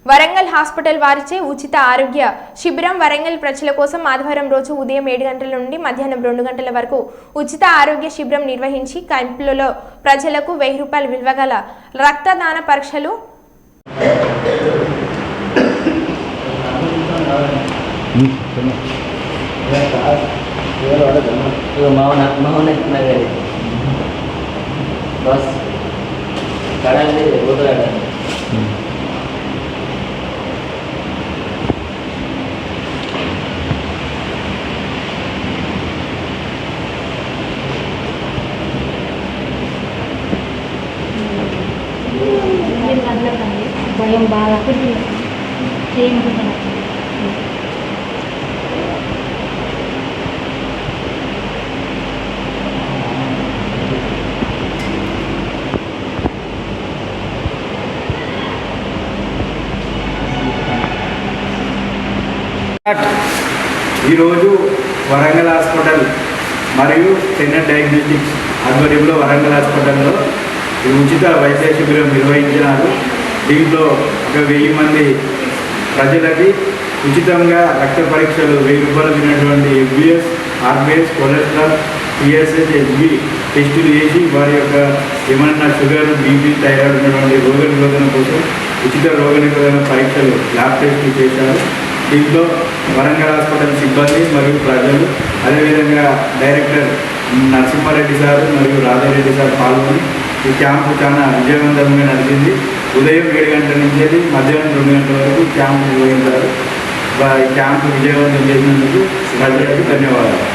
Warangal hospital వారిచే ఉచిత ఆరోగ్య శిబిరం వరంగల్ ప్రజల కోసం ఆదివారం రోజు ఉదయం 7 గంటల నుండి మధ్యాహ్నం 2 గంటల వరకు ఉచిత ఆరోగ్య శిబిరం నిర్వహించి క్యాంపులలో ప్రజలకు 1000 రూపాయల విలువ గల రక్తదాన పరీక్షలు భయం బాగా చేయనుకుంటున్నాను. ఈరోజు వరంగల్ హాస్పిటల్ మరియు టెన్నెట్ డయాగ్నోస్టిక్స్ ఆధ్వర్యంలో వరంగల్ హాస్పిటల్లో ఉచిత వైద్య శిబిరం నిర్వహించినారు. దీంట్లో ఒక 1000 మంది ప్రజలకి ఉచితంగా రక్త పరీక్షలు 1000 రూపాయలు తినటువంటి FBS, RBS, cholesterol, PSH, HB టెస్టులు చేసి వారి యొక్క ఏమన్నా షుగర్, బీపీ, థైరాయిడ్ ఉన్నటువంటి రోగ నిరోధన కోసం ఉచిత రోగ నిరోధన పరీక్షలు ల్యాబ్ టెస్టులు చేశారు. దీంట్లో వరంగల్ హాస్పిటల్ సిబ్బంది మరియు ప్రజలు, అదేవిధంగా డైరెక్టర్ నరసింహారెడ్డి సార్ మరియు రాధారెడ్డి సార్ పాల్గొని ఈ క్యాంపు చాలా విజయవంతంగా నడిచింది. ఉదయం 7 గంటల నుంచి మధ్యాహ్నం 2 గంటల వరకు క్యాంపు నిర్వహించారు. ఈ క్యాంపు విజయవంతం చేసినందుకు ప్రజలకు ధన్యవాదాలు.